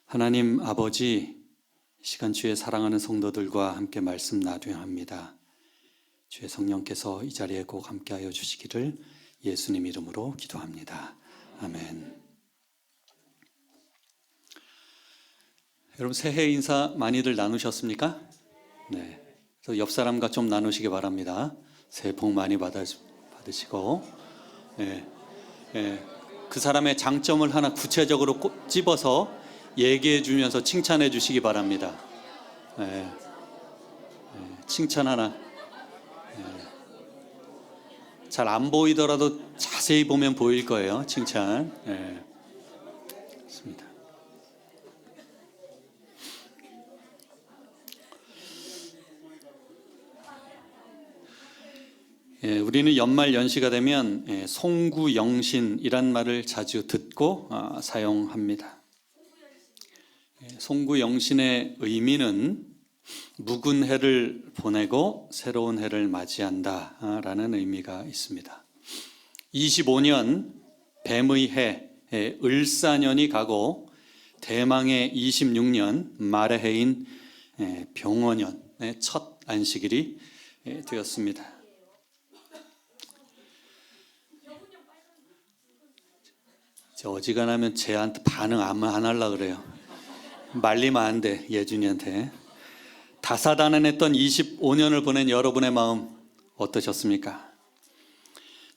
하나님 아버지, 시간 주의 사랑하는 성도들과 함께 말씀 나누려 합니다. 주의 성령께서 이 자리에 꼭 함께하여 주시기를 예수님 이름으로 기도합니다. 아멘. 여러분, 새해 인사 많이들 나누셨습니까? 네. 그래서 옆 사람과 좀 나누시기 바랍니다. 새해 복 많이 받으시고, 그 사람의 장점을 하나 구체적으로 집어서 얘기해 주면서 칭찬해 주시기 바랍니다. 칭찬 하나. 잘 안 보이더라도 자세히 보면 보일 거예요. 칭찬. 좋습니다. 우리는 연말 연시가 되면 송구영신이란 말을 자주 듣고 사용합니다. 송구영신의 의미는 묵은 해를 보내고 새로운 해를 맞이한다 라는 의미가 있습니다. 25년 뱀의 해 을사년이 가고 대망의 26년 말의 해인 병원년의 첫 안식일이 되었습니다. 어지간하면 쟤한테 반응 안 하려고 그래요. 말리면 안 돼, 예준이한테. 다사다난했던 25년을 보낸 여러분의 마음 어떠셨습니까?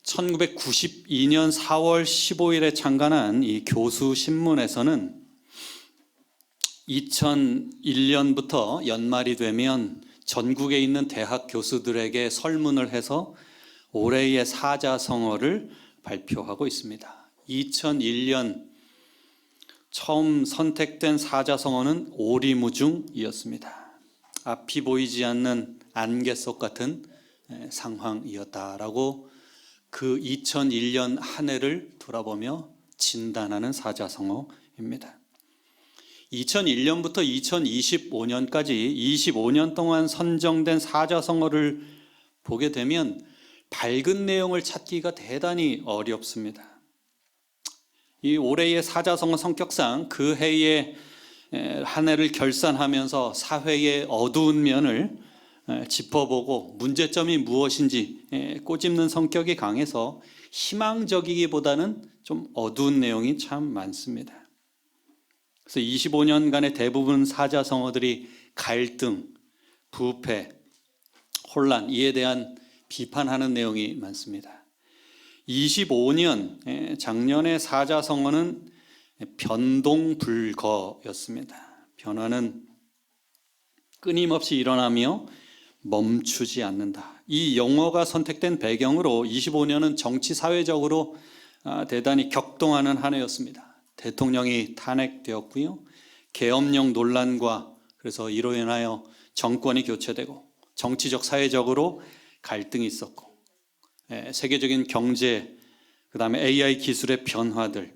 1992년 4월 15일에 창간한 이 교수신문에서는 2001년부터 연말이 되면 전국에 있는 대학 교수들에게 설문을 해서 올해의 사자성어를 발표하고 있습니다. 2001년 처음 선택된 사자성어는 오리무중이었습니다. 앞이 보이지 않는 안개 속 같은 상황이었다라고 그 2001년 한 해를 돌아보며 진단하는 사자성어입니다. 2001년부터 2025년까지 25년 동안 선정된 사자성어를 보게 되면 밝은 내용을 찾기가 대단히 어렵습니다. 이 올해의 사자성어 성격상 그 해의 한 해를 결산하면서 사회의 어두운 면을 짚어보고 문제점이 무엇인지 꼬집는 성격이 강해서 희망적이기보다는 좀 어두운 내용이 참 많습니다. 그래서 25년간의 대부분 사자성어들이 갈등, 부패, 혼란 이에 대한 비판하는 내용이 많습니다. 25년 작년의 사자성어는 변동불거였습니다. 변화는 끊임없이 일어나며 멈추지 않는다. 이 용어가 선택된 배경으로 25년은 정치 사회적으로 대단히 격동하는 한 해였습니다. 대통령이 탄핵되었고요. 계엄령 논란과 그래서 이로 인하여 정권이 교체되고 정치적 사회적으로 갈등이 있었고 세계적인 경제, 그 다음에 AI 기술의 변화들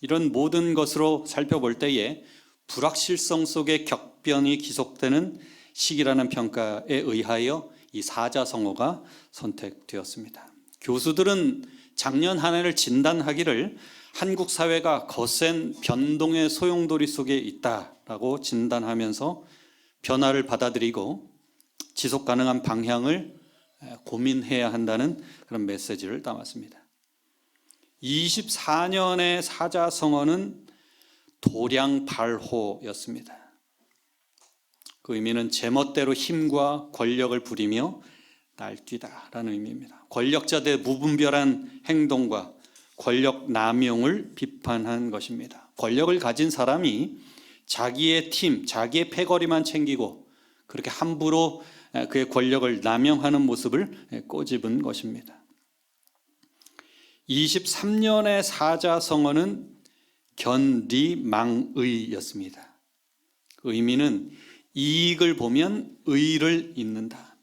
이런 모든 것으로 살펴볼 때에 불확실성 속의 격변이 지속되는 시기라는 평가에 의하여 이 사자성어가 선택되었습니다. 교수들은 작년 한 해를 진단하기를 한국 사회가 거센 변동의 소용돌이 속에 있다라고 진단하면서 변화를 받아들이고 지속 가능한 방향을 고민해야 한다는 그런 메시지를 담았습니다. 24년의 사자성어는 도량발호였습니다. 그 의미는 제멋대로 힘과 권력을 부리며 날뛰다라는 의미입니다. 권력자들의 무분별한 행동과 권력 남용을 비판한 것입니다. 권력을 가진 사람이 자기의 팀, 자기의 패거리만 챙기고 그렇게 함부로 그의 권력을 남용하는 모습을 꼬집은 것입니다. 23년의 사자성어는 견리망의였습니다. 그 의미는 이익을 보면 의를 잇는다.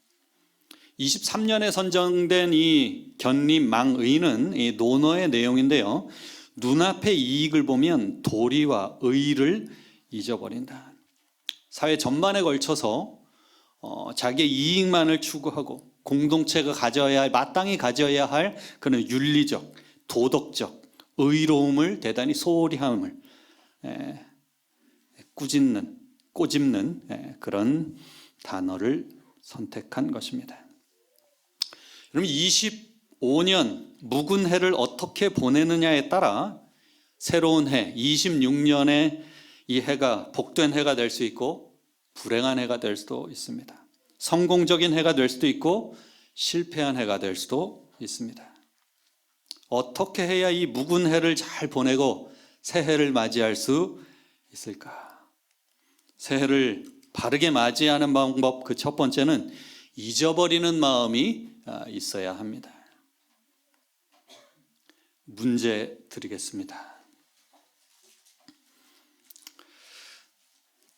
23년에 선정된 이 견리망의는 이 논어의 내용인데요. 눈앞의 이익을 보면 도리와 의를 잊어버린다. 사회 전반에 걸쳐서 자기의 이익만을 추구하고 공동체가 가져야 할, 마땅히 가져야 할 그런 윤리적, 도덕적 의로움을 대단히 소홀히 함을 꼬집는 그런 단어를 선택한 것입니다. 여러분 25년 묵은 해를 어떻게 보내느냐에 따라 새로운 해 26년에 이 해가 복된 해가 될 수 있고 불행한 해가 될 수도 있습니다. 성공적인 해가 될 수도 있고 실패한 해가 될 수도 있습니다. 어떻게 해야 이 묵은 해를 잘 보내고 새해를 맞이할 수 있을까? 새해를 바르게 맞이하는 방법 그 첫 번째는 잊어버리는 마음이 있어야 합니다. 문제 드리겠습니다.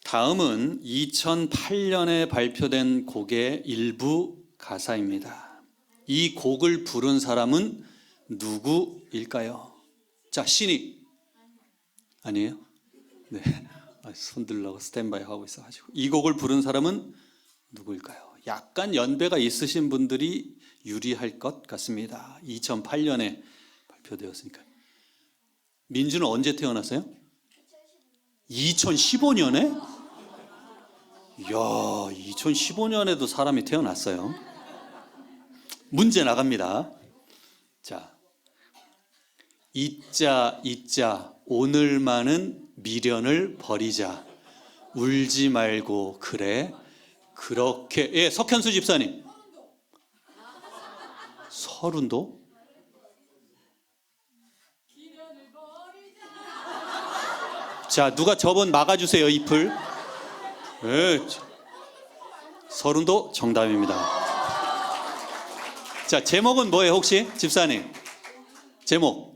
다음은 2008년에 발표된 곡의 일부 가사입니다. 이 곡을 부른 사람은 누구일까요? 자, 신이 아니에요? 네, 손 들라고 스탠바이 하고 있어가지고 이 곡을 부른 사람은 누구일까요? 약간 연배가 있으신 분들이 유리할 것 같습니다. 2008년에 발표되었으니까. 민주는 언제 태어났어요? 2015년에? 이야, 2015년에도 사람이 태어났어요. 문제 나갑니다. 자, 잊자 오늘만은 미련을 버리자. 울지 말고 그래 그렇게. 예, 석현수 집사님. 서른도? 자, 누가 저번 막아주세요, 잎을. 예, 서른도 정답입니다. 자, 제목은 뭐예요, 혹시 집사님? 제목은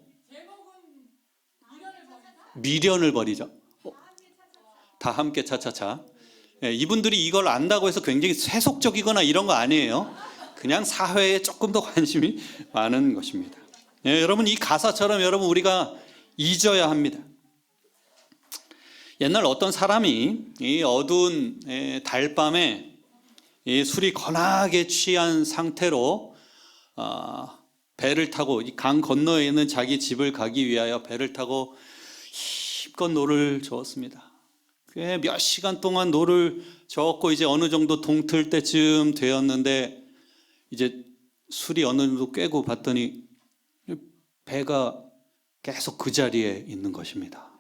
미련을 버리자. 다 함께 차차차. 예, 이분들이 이걸 안다고 해서 굉장히 세속적이거나 이런 거 아니에요. 그냥 사회에 조금 더 관심이 많은 것입니다. 예, 여러분 이 가사처럼 여러분 우리가 잊어야 합니다. 옛날 어떤 사람이 이 어두운 달밤에 이 술이 거나게 취한 상태로 배를 타고 이 강 건너에 있는 자기 집을 가기 위하여 배를 타고 힘껏 노를 저었습니다. 꽤 몇 시간 동안 노를 저었고 이제 어느 정도 동틀 때쯤 되었는데 이제 술이 어느 정도 깨고 봤더니 배가 계속 그 자리에 있는 것입니다.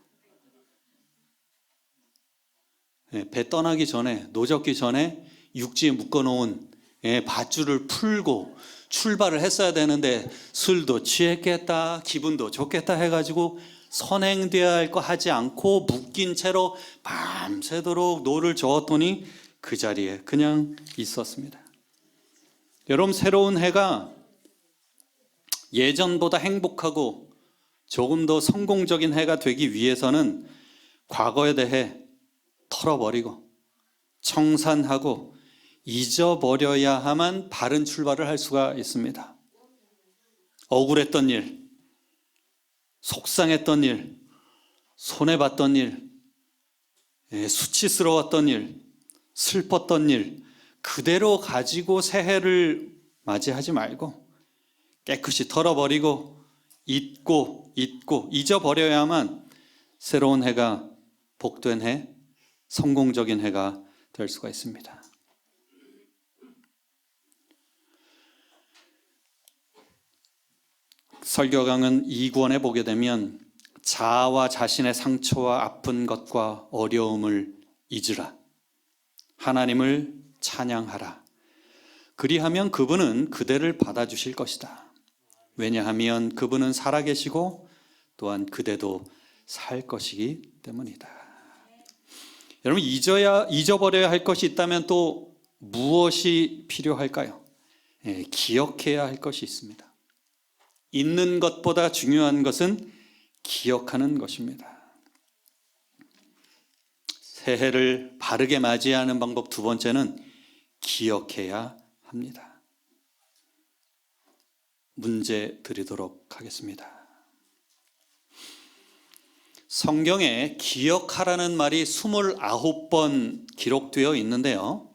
배 떠나기 전에, 노젓기 전에 육지에 묶어놓은 밧줄을 풀고 출발을 했어야 되는데 술도 취했겠다, 기분도 좋겠다 해가지고 선행되어야 할 거 하지 않고 묶인 채로 밤새도록 노를 저었더니 그 자리에 그냥 있었습니다. 여러분 새로운 해가 예전보다 행복하고 조금 더 성공적인 해가 되기 위해서는 과거에 대해 털어버리고 청산하고 잊어버려야만 바른 출발을 할 수가 있습니다. 억울했던 일, 속상했던 일, 손해봤던 일, 수치스러웠던 일, 슬펐던 일 그대로 가지고 새해를 맞이하지 말고 깨끗이 털어버리고 잊고 잊어버려야만 새로운 해가 복된 해, 성공적인 해가 될 수가 있습니다. 설교 강은 2권에 보게 되면 자아와 자신의 상처와 아픈 것과 어려움을 잊으라. 하나님을 찬양하라. 그리하면 그분은 그대를 받아주실 것이다. 왜냐하면 그분은 살아계시고 또한 그대도 살 것이기 때문이다. 여러분 잊어버려야 할 것이 있다면 또 무엇이 필요할까요? 기억해야 할 것이 있습니다. 잊는 것보다 중요한 것은 기억하는 것입니다. 새해를 바르게 맞이하는 방법 두 번째는 기억해야 합니다. 문제 드리도록 하겠습니다. 성경에 기억하라는 말이 29번 기록되어 있는데요.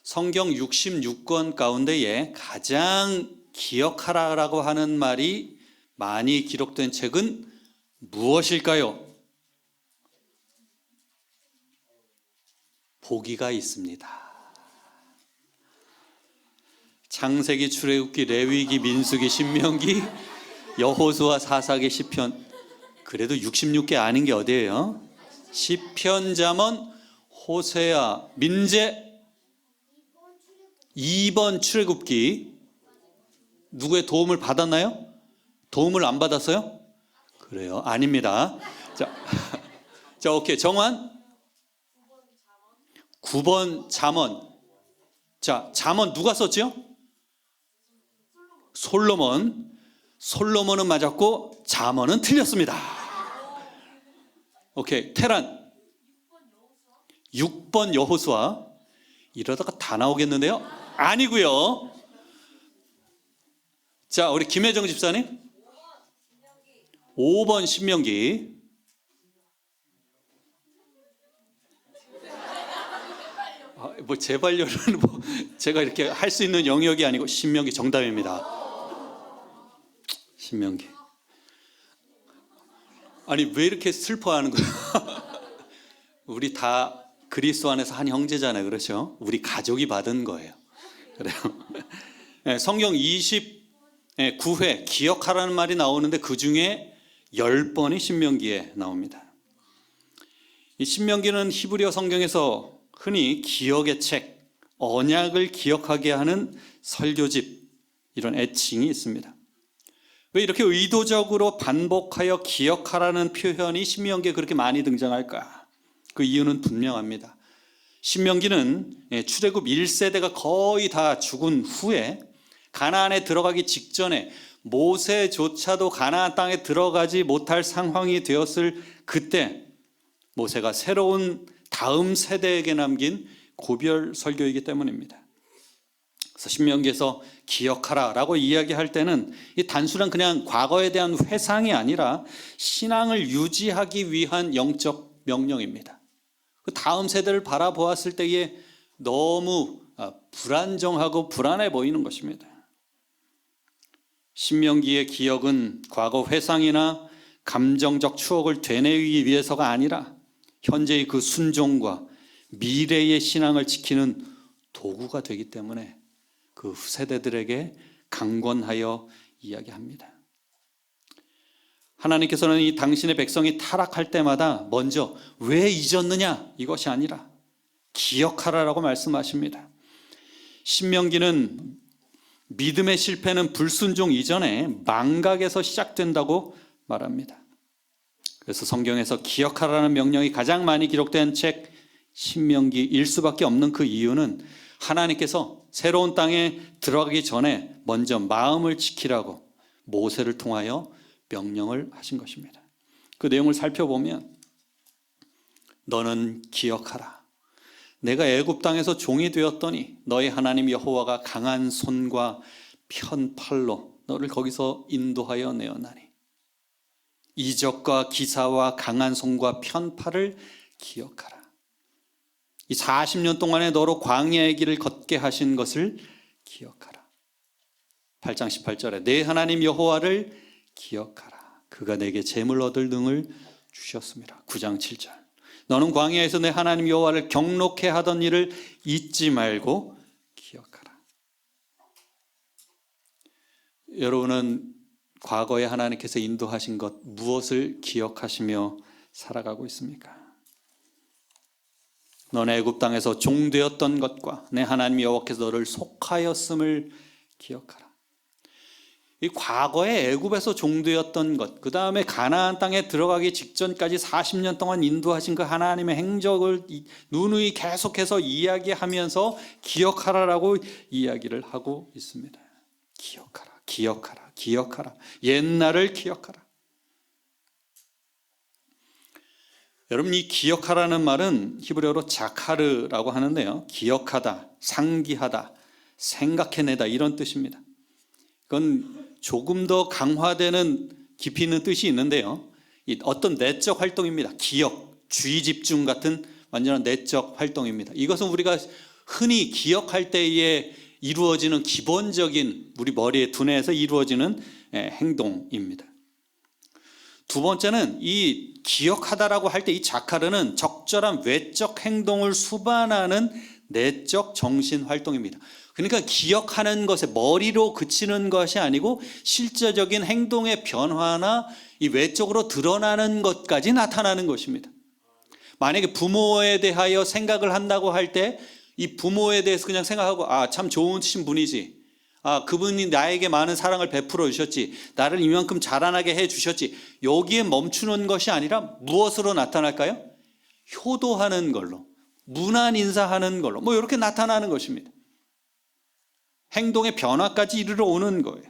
성경 66권 가운데에 가장 기억하라라고 하는 말이 많이 기록된 책은 무엇일까요? 보기가 있습니다. 창세기, 출애굽기, 레위기, 민수기, 신명기, 여호수아, 사사기, 시편. 그래도 66개 아닌 게 어디예요? 시편, 잠언, 호세아, 민제, 2번 출애굽기. 누구의 도움을 받았나요? 도움을 안 받았어요? 그래요? 아닙니다. 자, 오케이. 정환? 9번 잠언. 자, 잠언 누가 썼죠? 솔로몬은 맞았고 잠언은 틀렸습니다. 오케이. 테란 6번 여호수아. 이러다가 다 나오겠는데요? 아니고요. 자, 우리 김혜정 집사님 5번 신명기. 뭐 제발요는 뭐 제가 이렇게 할 수 있는 영역이 아니고 신명기 정답입니다. 신명기. 아니 왜 이렇게 슬퍼하는 거야? 우리 다 그리스도 안에서 한 형제잖아요. 그렇죠? 우리 가족이 받은 거예요. 그래요. 성경 29회 기억하라는 말이 나오는데 그중에 10번이 신명기에 나옵니다. 이 신명기는 히브리어 성경에서 흔히 기억의 책, 언약을 기억하게 하는 설교집, 이런 애칭이 있습니다. 왜 이렇게 의도적으로 반복하여 기억하라는 표현이 신명기에 그렇게 많이 등장할까? 그 이유는 분명합니다. 신명기는 출애굽 1세대가 거의 다 죽은 후에 가나안에 들어가기 직전에 모세조차도 가나안 땅에 들어가지 못할 상황이 되었을 그때 모세가 새로운 다음 세대에게 남긴 고별 설교이기 때문입니다. 그래서 신명기에서 기억하라라고 이야기할 때는 이 단순한 그냥 과거에 대한 회상이 아니라 신앙을 유지하기 위한 영적 명령입니다. 그 다음 세대를 바라보았을 때에 너무 불안정하고 불안해 보이는 것입니다. 신명기의 기억은 과거 회상이나 감정적 추억을 되뇌이기 위해서가 아니라 현재의 그 순종과 미래의 신앙을 지키는 도구가 되기 때문에 그 세대들에게 강권하여 이야기합니다. 하나님께서는 이 당신의 백성이 타락할 때마다 먼저 왜 잊었느냐 이것이 아니라 기억하라라고 말씀하십니다. 신명기는 믿음의 실패는 불순종 이전에 망각에서 시작된다고 말합니다. 그래서 성경에서 기억하라는 명령이 가장 많이 기록된 책 신명기일 수밖에 없는 그 이유는 하나님께서 새로운 땅에 들어가기 전에 먼저 마음을 지키라고 모세를 통하여 명령을 하신 것입니다. 그 내용을 살펴보면 너는 기억하라. 내가 애굽 땅에서 종이 되었더니 너희 하나님 여호와가 강한 손과 편팔로 너를 거기서 인도하여 내어나니 이적과 기사와 강한 손과 편팔을 기억하라. 이 40년 동안에 너로 광야의 길을 걷게 하신 것을 기억하라. 8장 18절에 내 하나님 여호와를 기억하라. 그가 내게 재물 얻을 능을 주셨습니다. 9장 7절 너는 광야에서 내 하나님 여호와를 경록해 하던 일을 잊지 말고 기억하라. 여러분은 과거에 하나님께서 인도하신 것 무엇을 기억하시며 살아가고 있습니까? 너는 애굽 땅에서 종되었던 것과 내 하나님 여호와께서 너를 속하였음을 기억하라. 이 과거에 애굽에서 종되었던 것, 그 다음에 가나안 땅에 들어가기 직전까지 40년 동안 인도하신 그 하나님의 행적을 누누이 계속해서 이야기하면서 기억하라라고 이야기를 하고 있습니다. 기억하라, 기억하라, 기억하라. 옛날을 기억하라. 여러분, 이 기억하라는 말은 히브리어로 자카르라고 하는데요. 기억하다, 상기하다, 생각해내다 이런 뜻입니다. 그건 조금 더 강화되는 깊이 있는 뜻이 있는데요. 어떤 내적 활동입니다. 기억, 주의 집중 같은 완전한 내적 활동입니다. 이것은 우리가 흔히 기억할 때에 이루어지는 기본적인 우리 머리의 두뇌에서 이루어지는 행동입니다. 두 번째는 이 기억하다라고 할 때 이 자카르는 적절한 외적 행동을 수반하는 내적 정신 활동입니다. 그러니까 기억하는 것에 머리로 그치는 것이 아니고 실제적인 행동의 변화나 이 외적으로 드러나는 것까지 나타나는 것입니다. 만약에 부모에 대하여 생각을 한다고 할 때 이 부모에 대해서 그냥 생각하고 참 좋으신 분이지, 그분이 나에게 많은 사랑을 베풀어 주셨지, 나를 이만큼 자라나게 해 주셨지, 여기에 멈추는 것이 아니라 무엇으로 나타날까요? 효도하는 걸로, 문안 인사하는 걸로 이렇게 나타나는 것입니다. 행동의 변화까지 이르러 오는 거예요.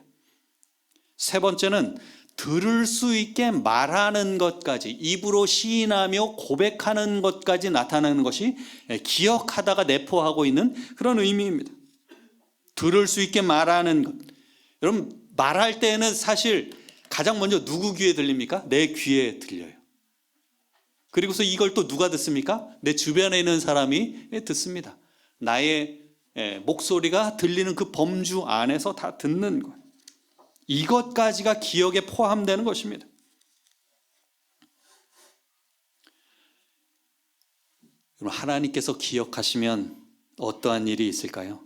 세 번째는 들을 수 있게 말하는 것까지, 입으로 시인하며 고백하는 것까지 나타나는 것이 기억하다가 내포하고 있는 그런 의미입니다. 들을 수 있게 말하는 것. 여러분, 말할 때는 사실 가장 먼저 누구 귀에 들립니까? 내 귀에 들려요. 그리고서 이걸 또 누가 듣습니까? 내 주변에 있는 사람이 듣습니다. 나의 목소리가 들리는 그 범주 안에서 다 듣는 것. 이것까지가 기억에 포함되는 것입니다. 여러분, 하나님께서 기억하시면 어떠한 일이 있을까요?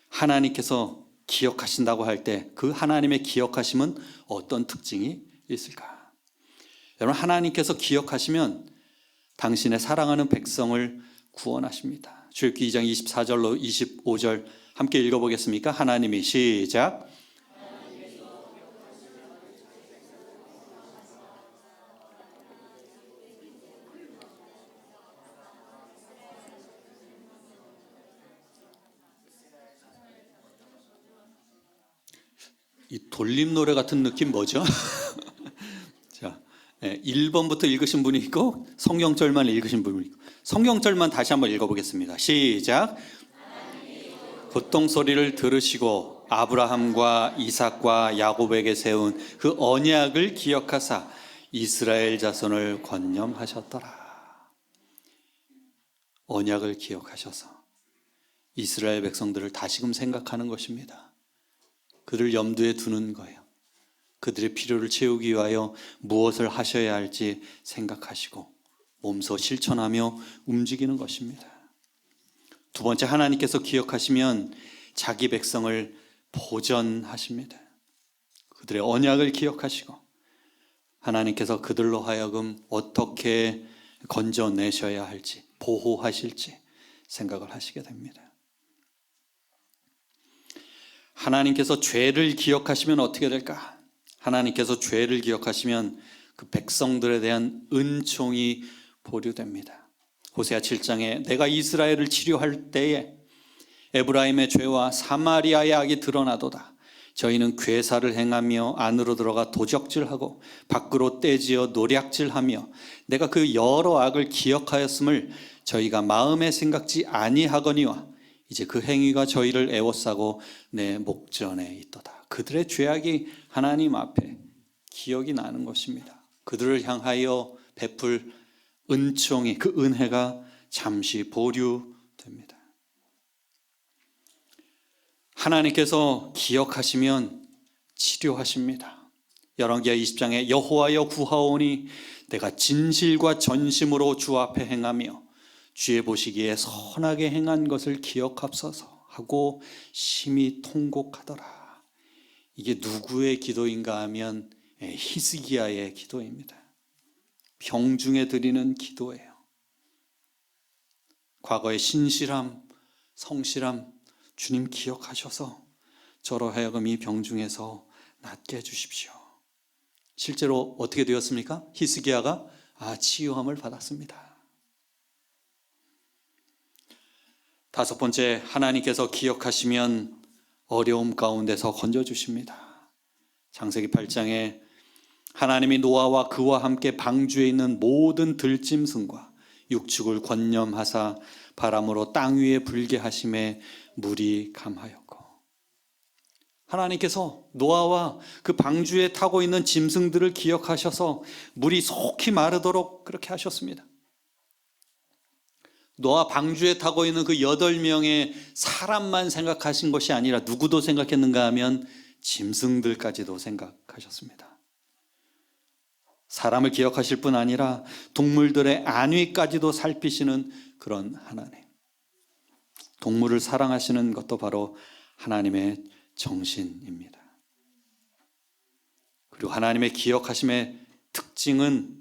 하나님께서 기억하신다고 할 때 그 하나님의 기억하심은 어떤 특징이 있을까? 여러분, 하나님께서 기억하시면 당신의 사랑하는 백성을 구원하십니다. 출애굽기 2장 24절로 25절 함께 읽어보겠습니까? 하나님이 시작. 이 돌림 노래 같은 느낌 뭐죠? 자, 1번부터 읽으신 분이 있고 성경절만 읽으신 분이 있고, 성경절만 다시 한번 읽어보겠습니다. 시작. 고통소리를 들으시고 아브라함과 이삭과 야곱에게 세운 그 언약을 기억하사 이스라엘 자손을 권념하셨더라. 언약을 기억하셔서 이스라엘 백성들을 다시금 생각하는 것입니다. 그들 염두에 두는 거예요. 그들의 필요를 채우기 위하여 무엇을 하셔야 할지 생각하시고 몸소 실천하며 움직이는 것입니다. 두 번째, 하나님께서 기억하시면 자기 백성을 보전하십니다. 그들의 언약을 기억하시고 하나님께서 그들로 하여금 어떻게 건져내셔야 할지, 보호하실지 생각을 하시게 됩니다. 하나님께서 죄를 기억하시면 어떻게 될까? 하나님께서 죄를 기억하시면 그 백성들에 대한 은총이 보류됩니다. 호세아 7장에 내가 이스라엘을 치료할 때에 에브라임의 죄와 사마리아의 악이 드러나도다. 저희는 괴사를 행하며 안으로 들어가 도적질하고 밖으로 떼지어 노략질하며 내가 그 여러 악을 기억하였음을 저희가 마음에 생각지 아니하거니와 이제 그 행위가 저희를 애워싸고 내 목전에 있도다. 그들의 죄악이 하나님 앞에 기억이 나는 것입니다. 그들을 향하여 베풀 은총이, 그 은혜가 잠시 보류됩니다. 하나님께서 기억하시면 치료하십니다. 열왕기하 20장에 여호와여 구하오니 내가 진실과 전심으로 주 앞에 행하며 주의 보시기에 선하게 행한 것을 기억합소서 하고 심히 통곡하더라. 이게 누구의 기도인가 하면 히스기야의 기도입니다. 병중에 드리는 기도예요. 과거의 신실함, 성실함 주님 기억하셔서 저로 하여금 이 병중에서 낫게 해주십시오. 실제로 어떻게 되었습니까? 히스기야가 치유함을 받았습니다. 다섯 번째, 하나님께서 기억하시면 어려움 가운데서 건져주십니다. 창세기 8장에 하나님이 노아와 그와 함께 방주에 있는 모든 들짐승과 육축을 권념하사 바람으로 땅 위에 불게 하심에 물이 감하였고, 하나님께서 노아와 그 방주에 타고 있는 짐승들을 기억하셔서 물이 속히 마르도록 그렇게 하셨습니다. 노아 방주에 타고 있는 그 8명의 사람만 생각하신 것이 아니라 누구도 생각했는가 하면 짐승들까지도 생각하셨습니다. 사람을 기억하실 뿐 아니라 동물들의 안위까지도 살피시는 그런 하나님. 동물을 사랑하시는 것도 바로 하나님의 정신입니다. 그리고 하나님의 기억하심의 특징은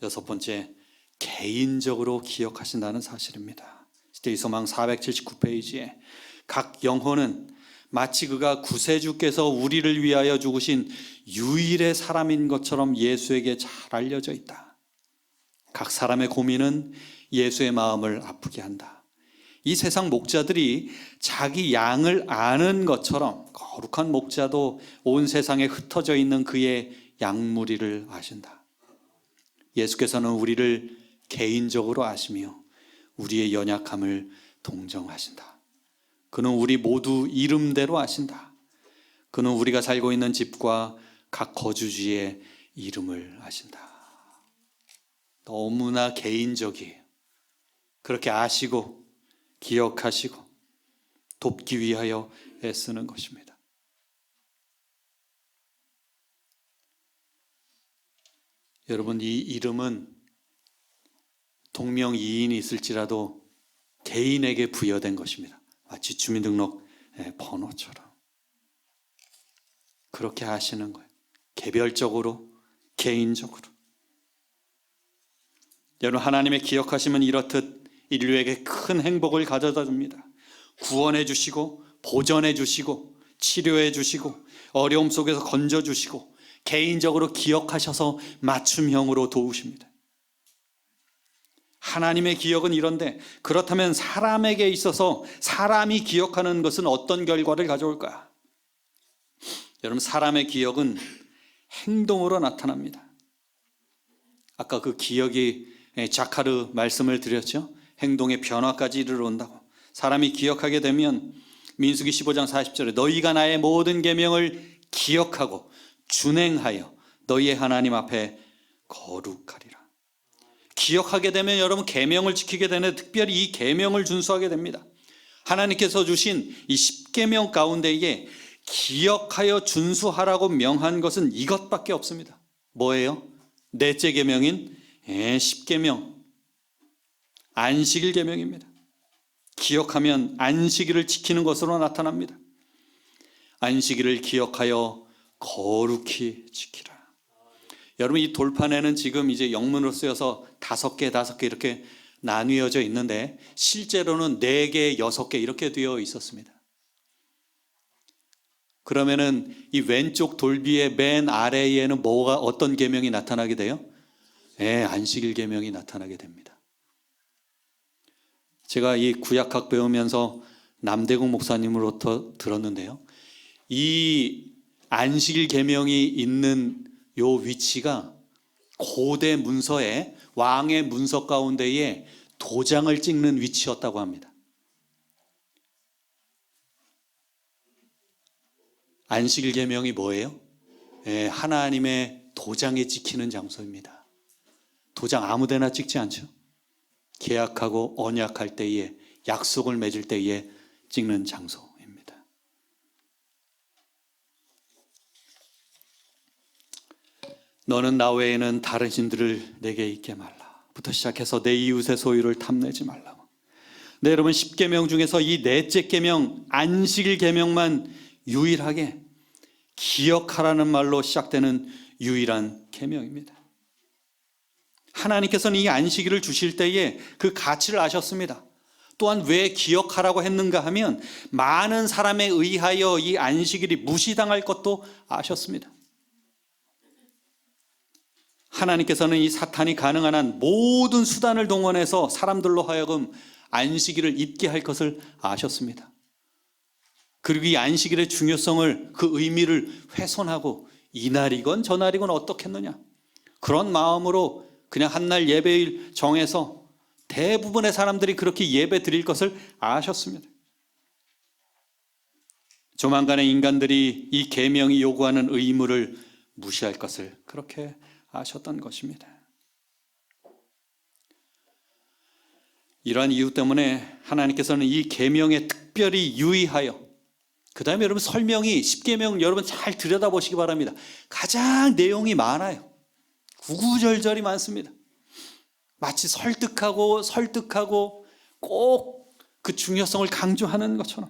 여섯 번째, 개인적으로 기억하신다는 사실입니다. 시대의 소망 479페이지에 각 영혼은 마치 그가 구세주께서 우리를 위하여 죽으신 유일의 사람인 것처럼 예수에게 잘 알려져 있다. 각 사람의 고민은 예수의 마음을 아프게 한다. 이 세상 목자들이 자기 양을 아는 것처럼 거룩한 목자도 온 세상에 흩어져 있는 그의 양무리를 아신다. 예수께서는 우리를 개인적으로 아시며 우리의 연약함을 동정하신다. 그는 우리 모두 이름대로 아신다. 그는 우리가 살고 있는 집과 각 거주지의 이름을 아신다. 너무나 개인적이에요. 그렇게 아시고 기억하시고 돕기 위하여 애쓰는 것입니다. 여러분, 이 이름은 동명이인이 있을지라도 개인에게 부여된 것입니다. 마치 주민등록 번호처럼. 그렇게 하시는 거예요. 개별적으로, 개인적으로. 여러분, 하나님의 기억하심은 이렇듯 인류에게 큰 행복을 가져다 줍니다. 구원해 주시고, 보전해 주시고, 치료해 주시고, 어려움 속에서 건져 주시고, 개인적으로 기억하셔서 맞춤형으로 도우십니다. 하나님의 기억은 이런데, 그렇다면 사람에게 있어서 사람이 기억하는 것은 어떤 결과를 가져올까? 여러분, 사람의 기억은 행동으로 나타납니다. 아까 그 기억이 자카르 말씀을 드렸죠. 행동의 변화까지 이르러온다고. 사람이 기억하게 되면 민수기 15장 40절에 너희가 나의 모든 계명을 기억하고 준행하여 너희의 하나님 앞에 거룩하리라. 기억하게 되면 여러분 계명을 지키게 되는데, 특별히 이 계명을 준수하게 됩니다. 하나님께서 주신 이 10계명 가운데에 기억하여 준수하라고 명한 것은 이것밖에 없습니다. 뭐예요? 넷째 계명인 10계명, 안식일 계명입니다. 기억하면 안식일을 지키는 것으로 나타납니다. 안식일을 기억하여 거룩히 지키라. 여러분, 이 돌판에는 지금 이제 영문으로 쓰여서 5개 이렇게 나뉘어져 있는데, 실제로는 4개, 6개 이렇게 되어 있었습니다. 그러면은 이 왼쪽 돌비의 맨 아래에는 어떤 계명이 나타나게 돼요? 안식일 계명이 나타나게 됩니다. 제가 이 구약학 배우면서 남대국 목사님으로부터 들었는데요, 이 안식일 계명이 있는 요 위치가 고대 문서에, 왕의 문서 가운데에 도장을 찍는 위치였다고 합니다. 안식일 계명이 뭐예요? 하나님의 도장에 찍히는 장소입니다. 도장 아무데나 찍지 않죠. 계약하고 언약할 때에, 약속을 맺을 때에 찍는 장소입니다. 너는 나 외에는 다른 신들을 내게 있게 말라 부터 시작해서 내 이웃의 소유를 탐내지 말라고. 네, 여러분, 10계명 중에서 이 넷째 계명, 안식일 계명만 유일하게 기억하라는 말로 시작되는 유일한 계명입니다. 하나님께서는 이 안식일을 주실 때에 그 가치를 아셨습니다. 또한 왜 기억하라고 했는가 하면 많은 사람에 의하여 이 안식일이 무시당할 것도 아셨습니다. 하나님께서는 이 사탄이 가능한 한 모든 수단을 동원해서 사람들로 하여금 안식일을 잊게 할 것을 아셨습니다. 그리고 이 안식일의 중요성을, 그 의미를 훼손하고 이날이건 저날이건 어떻겠느냐, 그런 마음으로 그냥 한날 예배일 정해서 대부분의 사람들이 그렇게 예배 드릴 것을 아셨습니다. 조만간에 인간들이 이 계명이 요구하는 의무를 무시할 것을 그렇게 아셨던 것입니다. 이러한 이유 때문에 하나님께서는 이 계명에 특별히 유의하여, 그 다음에 여러분 설명이 10계명 여러분 잘 들여다보시기 바랍니다. 가장 내용이 많아요. 구구절절이 많습니다. 마치 설득하고 꼭 그 중요성을 강조하는 것처럼.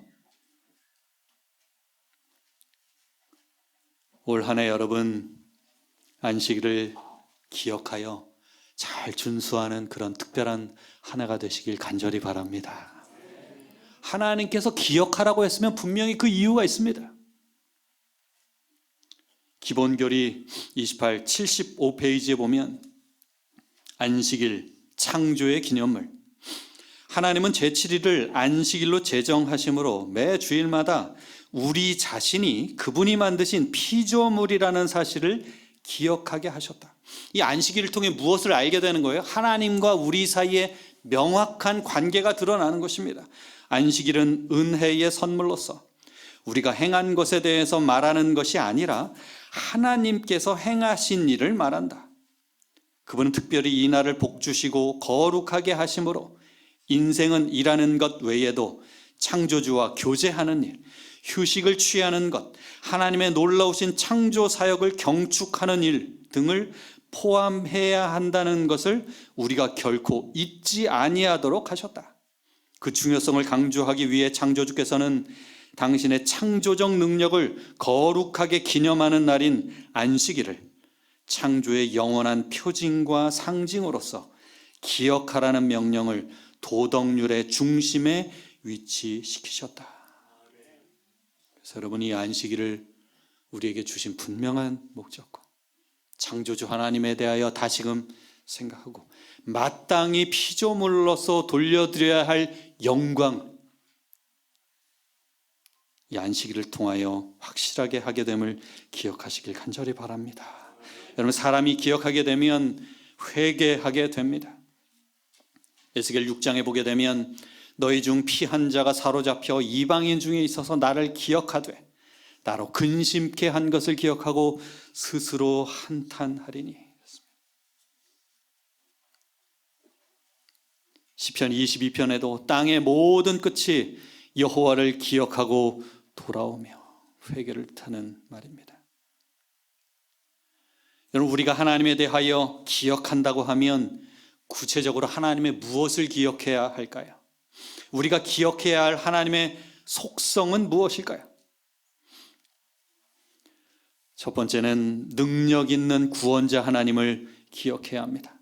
올 한 해 여러분 안식일을 기억하여 잘 준수하는 그런 특별한 한 해가 되시길 간절히 바랍니다. 하나님께서 기억하라고 했으면 분명히 그 이유가 있습니다. 기본교리 28, 75페이지에 보면 안식일, 창조의 기념물. 하나님은 제7일을 안식일로 제정하심으로 매 주일마다 우리 자신이 그분이 만드신 피조물이라는 사실을 기억하게 하셨다. 이 안식일을 통해 무엇을 알게 되는 거예요? 하나님과 우리 사이에 명확한 관계가 드러나는 것입니다. 안식일은 은혜의 선물로서 우리가 행한 것에 대해서 말하는 것이 아니라 하나님께서 행하신 일을 말한다. 그분은 특별히 이 날을 복주시고 거룩하게 하심으로 인생은 일하는 것 외에도 창조주와 교제하는 일, 휴식을 취하는 것, 하나님의 놀라우신 창조 사역을 경축하는 일 등을 포함해야 한다는 것을 우리가 결코 잊지 아니하도록 하셨다. 그 중요성을 강조하기 위해 창조주께서는 당신의 창조적 능력을 거룩하게 기념하는 날인 안식일을 창조의 영원한 표징과 상징으로서 기억하라는 명령을 도덕률의 중심에 위치시키셨다. 그래서 여러분, 이 안식일을 우리에게 주신 분명한 목적과 창조주 하나님에 대하여 다시금 생각하고 마땅히 피조물로서 돌려드려야 할 영광, 이 안식일을 통하여 확실하게 하게 됨을 기억하시길 간절히 바랍니다. 여러분, 사람이 기억하게 되면 회개하게 됩니다. 에스겔 6장에 보게 되면 너희 중 피 한 자가 사로잡혀 이방인 중에 있어서 나를 기억하되 나로 근심케 한 것을 기억하고 스스로 한탄하리니. 시편 22편에도 땅의 모든 끝이 여호와를 기억하고 돌아오며 회개를 타는 말입니다. 여러분, 우리가 하나님에 대하여 기억한다고 하면 구체적으로 하나님의 무엇을 기억해야 할까요? 우리가 기억해야 할 하나님의 속성은 무엇일까요? 첫 번째는 능력 있는 구원자 하나님을 기억해야 합니다.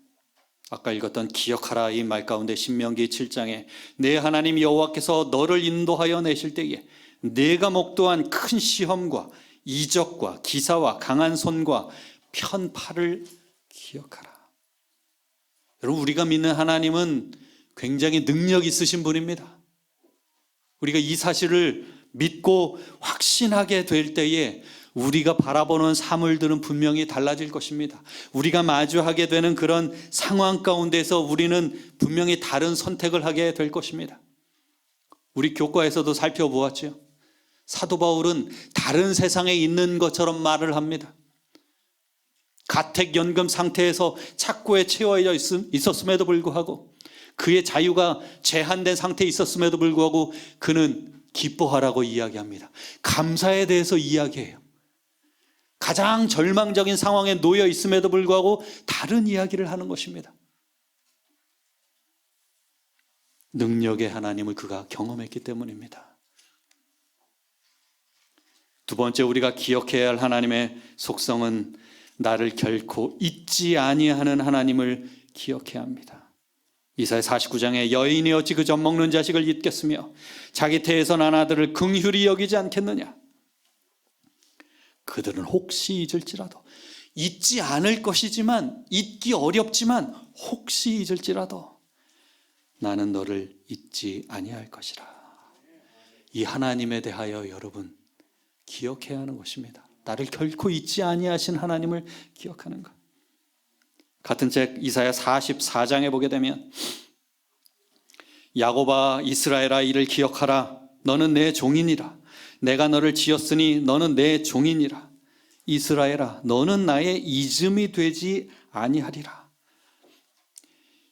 아까 읽었던 기억하라 이 말 가운데 신명기 7장에 내 하나님 여호와께서 너를 인도하여 내실 때에 내가 목도한 큰 시험과 이적과 기사와 강한 손과 편팔을 기억하라. 여러분, 우리가 믿는 하나님은 굉장히 능력 있으신 분입니다. 우리가 이 사실을 믿고 확신하게 될 때에 우리가 바라보는 사물들은 분명히 달라질 것입니다. 우리가 마주하게 되는 그런 상황 가운데서 우리는 분명히 다른 선택을 하게 될 것입니다. 우리 교과에서도 살펴보았죠. 사도 바울은 다른 세상에 있는 것처럼 말을 합니다. 가택연금 상태에서 착고에 채워져 있었음에도 불구하고 그의 자유가 제한된 상태에 있었음에도 불구하고 그는 기뻐하라고 이야기합니다. 감사에 대해서 이야기해요. 가장 절망적인 상황에 놓여 있음에도 불구하고 다른 이야기를 하는 것입니다. 능력의 하나님을 그가 경험했기 때문입니다. 두 번째, 우리가 기억해야 할 하나님의 속성은 나를 결코 잊지 아니하는 하나님을 기억해야 합니다. 이사야 49장에 여인이 어찌 그 젖 먹는 자식을 잊겠으며 자기 태에서 난 아들을 긍휼히 여기지 않겠느냐. 그들은 혹시 잊을지라도, 잊지 않을 것이지만, 잊기 어렵지만 혹시 잊을지라도 나는 너를 잊지 아니할 것이라. 이 하나님에 대하여 여러분 기억해야 하는 것입니다. 나를 결코 잊지 아니하신 하나님을 기억하는 것. 같은 책 이사야 44장에 보게 되면 야곱아 이스라엘아 이를 기억하라. 너는 내 종이니라. 내가 너를 지었으니 너는 내 종이니라. 이스라엘아 너는 나의 이름이 되지 아니하리라.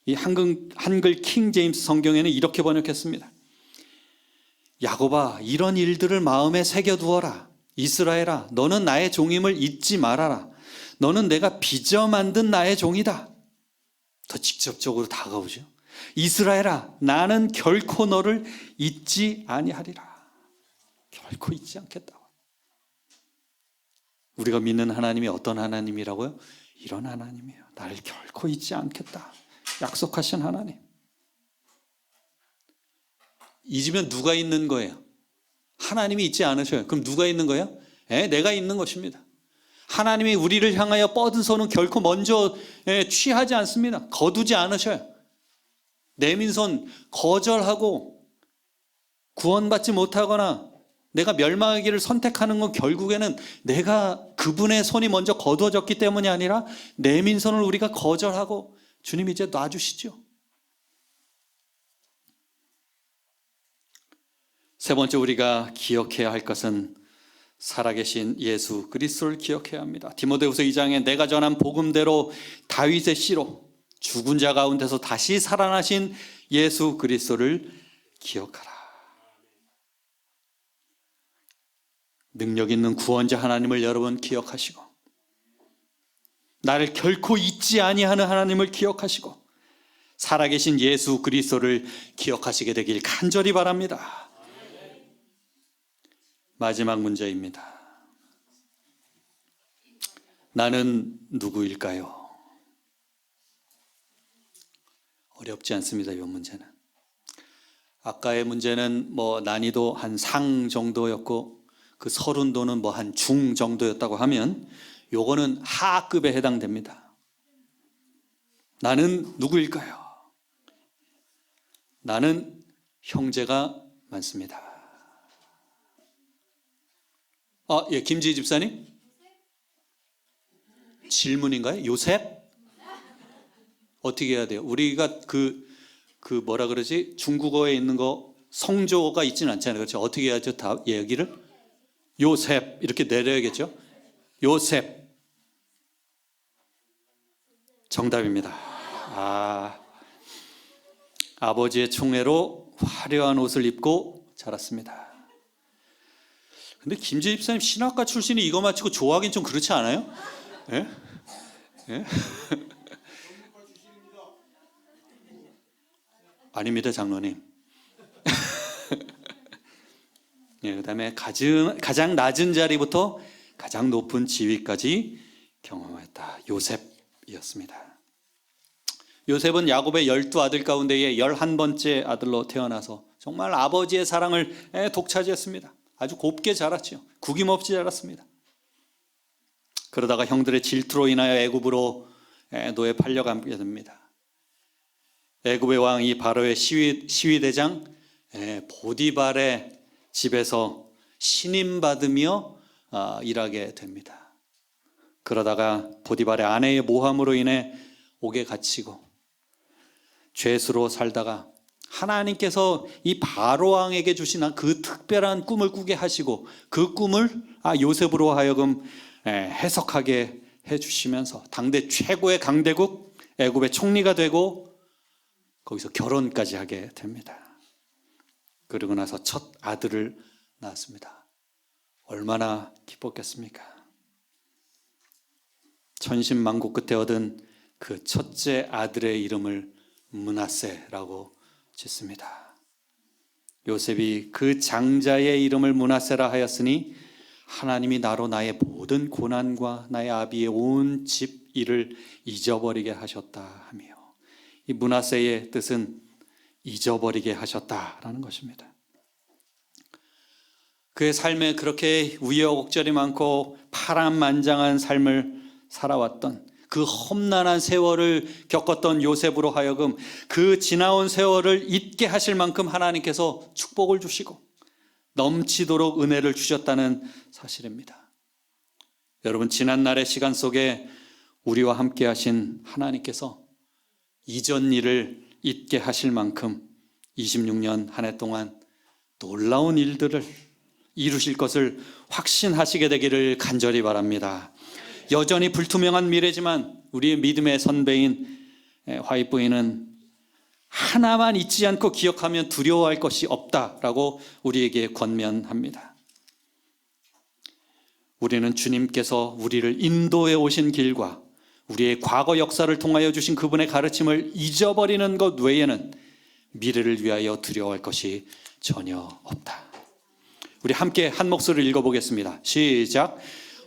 이 한글 킹 제임스 성경에는 이렇게 번역했습니다. 야곱아 이런 일들을 마음에 새겨두어라. 이스라엘아 너는 나의 종임을 잊지 말아라. 너는 내가 빚어 만든 나의 종이다. 더 직접적으로 다가오죠. 이스라엘아, 나는 결코 너를 잊지 아니하리라. 결코 잊지 않겠다. 우리가 믿는 하나님이 어떤 하나님이라고요? 이런 하나님이에요. 나를 결코 잊지 않겠다. 약속하신 하나님. 잊으면 누가 있는 거예요? 하나님이 있지 않으셔요. 그럼 누가 있는 거예요? 내가 있는 것입니다. 하나님이 우리를 향하여 뻗은 손은 결코 먼저 취하지 않습니다. 거두지 않으셔요. 내민 손 거절하고 구원받지 못하거나 내가 멸망하기를 선택하는 건 결국에는 내가 그분의 손이 먼저 거두어졌기 때문이 아니라 내민 손을 우리가 거절하고 주님 이제 놔주시죠. 세 번째 우리가 기억해야 할 것은 살아계신 예수 그리스도를 기억해야 합니다. 디모데후서 2장에 내가 전한 복음대로 다윗의 씨로 죽은 자 가운데서 다시 살아나신 예수 그리스도를 기억하라. 능력 있는 구원자 하나님을 여러분 기억하시고 나를 결코 잊지 아니하는 하나님을 기억하시고 살아계신 예수 그리스도를 기억하시게 되길 간절히 바랍니다. 마지막 문제입니다. 나는 누구일까요? 어렵지 않습니다. 이 문제는. 아까의 문제는 난이도 한 상 정도였고 그 서른도는 한 중 정도였다고 하면 요거는 하급에 해당됩니다. 나는 누구일까요? 나는 형제가 많습니다. 김지희 집사님? 질문인가요? 요셉? 어떻게 해야 돼요? 우리가 뭐라 그러지? 중국어에 있는 거 성조가 있지는 않잖아요. 그렇죠? 어떻게 해야죠? 다 얘기를? 요셉 이렇게 내려야겠죠? 요셉. 정답입니다. 아버지의 총애로 화려한 옷을 입고 자랐습니다. 근데 김재 집사님 신학과 출신이 이거 마치고 좋아하긴 좀 그렇지 않아요? 예? 예? 아닙니다, 장로님. 예, 그다음에 가장 낮은 자리부터 가장 높은 지위까지 경험했다. 요셉이었습니다. 요셉은 야곱의 12아들 가운데의 11번째 아들로 태어나서 정말 아버지의 사랑을 독차지했습니다. 아주 곱게 자랐죠. 구김없이 자랐습니다. 그러다가 형들의 질투로 인하여 애굽으로 노예 팔려가게 됩니다. 애굽의 왕이 바로의 시위대장 보디발의 집에서 신임받으며 일하게 됩니다. 그러다가 보디발의 아내의 모함으로 인해 옥에 갇히고 죄수로 살다가 하나님께서 이 바로왕에게 주신 그 특별한 꿈을 꾸게 하시고 그 꿈을 요셉으로 하여금 해석하게 해주시면서 당대 최고의 강대국 애굽의 총리가 되고 거기서 결혼까지 하게 됩니다. 그러고 나서 첫 아들을 낳았습니다. 얼마나 기뻤겠습니까? 천신만고 끝에 얻은 그 첫째 아들의 이름을 므낫세라고 짓습니다. 요셉이 그 장자의 이름을 므낫세라 하였으니 하나님이 나로 나의 모든 고난과 나의 아비의 온 집 일을 잊어버리게 하셨다 하며 이 므낫세의 뜻은 잊어버리게 하셨다라는 것입니다. 그의 삶에 그렇게 우여곡절이 많고 파란만장한 삶을 살아왔던 그 험난한 세월을 겪었던 요셉으로 하여금 그 지나온 세월을 잊게 하실 만큼 하나님께서 축복을 주시고 넘치도록 은혜를 주셨다는 사실입니다. 여러분, 지난날의 시간 속에 우리와 함께 하신 하나님께서 이전 일을 잊게 하실 만큼 26년 한 해 동안 놀라운 일들을 이루실 것을 확신하시게 되기를 간절히 바랍니다. 여전히 불투명한 미래지만 우리의 믿음의 선배인 화이트 부인은 하나만 잊지 않고 기억하면 두려워할 것이 없다라고 우리에게 권면합니다. 우리는 주님께서 우리를 인도해 오신 길과 우리의 과거 역사를 통하여 주신 그분의 가르침을 잊어버리는 것 외에는 미래를 위하여 두려워할 것이 전혀 없다. 우리 함께 한 목소리를 읽어보겠습니다. 시작.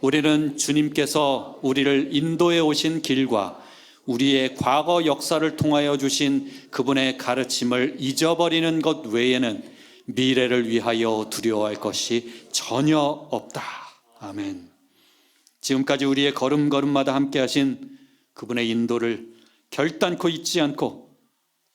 우리는 주님께서 우리를 인도해 오신 길과 우리의 과거 역사를 통하여 주신 그분의 가르침을 잊어버리는 것 외에는 미래를 위하여 두려워할 것이 전혀 없다. 아멘. 지금까지 우리의 걸음걸음마다 함께 하신 그분의 인도를 결단코 잊지 않고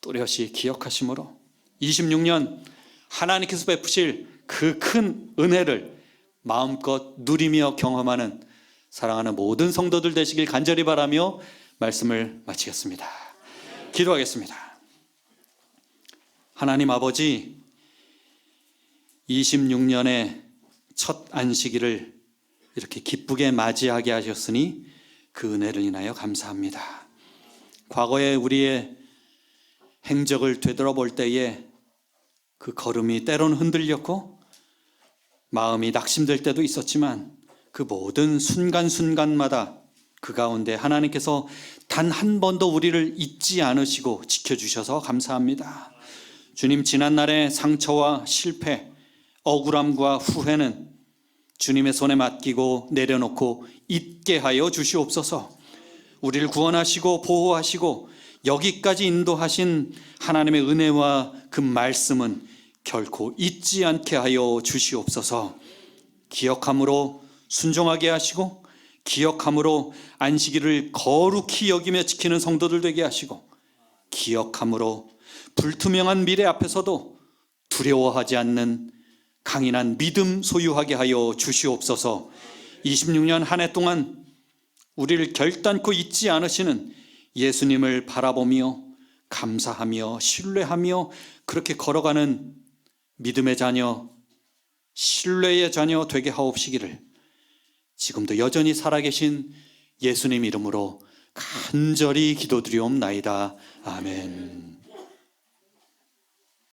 또렷이 기억하심으로 26년 하나님께서 베푸실 그 큰 은혜를 마음껏 누리며 경험하는 사랑하는 모든 성도들 되시길 간절히 바라며 말씀을 마치겠습니다. 기도하겠습니다. 하나님 아버지, 26년의 첫 안식일을 이렇게 기쁘게 맞이하게 하셨으니 그 은혜를 인하여 감사합니다. 과거에 우리의 행적을 되돌아볼 때에 그 걸음이 때로는 흔들렸고 마음이 낙심될 때도 있었지만 그 모든 순간순간마다 그 가운데 하나님께서 단 한 번도 우리를 잊지 않으시고 지켜주셔서 감사합니다. 주님, 지난날의 상처와 실패, 억울함과 후회는 주님의 손에 맡기고 내려놓고 잊게 하여 주시옵소서. 우리를 구원하시고 보호하시고 여기까지 인도하신 하나님의 은혜와 그 말씀은 결코 잊지 않게 하여 주시옵소서. 기억함으로 순종하게 하시고 기억함으로 안식일을 거룩히 여기며 지키는 성도들 되게 하시고 기억함으로 불투명한 미래 앞에서도 두려워하지 않는 강인한 믿음 소유하게 하여 주시옵소서. 26년 한 해 동안 우리를 결단코 잊지 않으시는 예수님을 바라보며 감사하며 신뢰하며 그렇게 걸어가는 믿음의 자녀, 신뢰의 자녀 되게 하옵시기를 지금도 여전히 살아계신 예수님 이름으로 간절히 기도드리옵나이다. 아멘.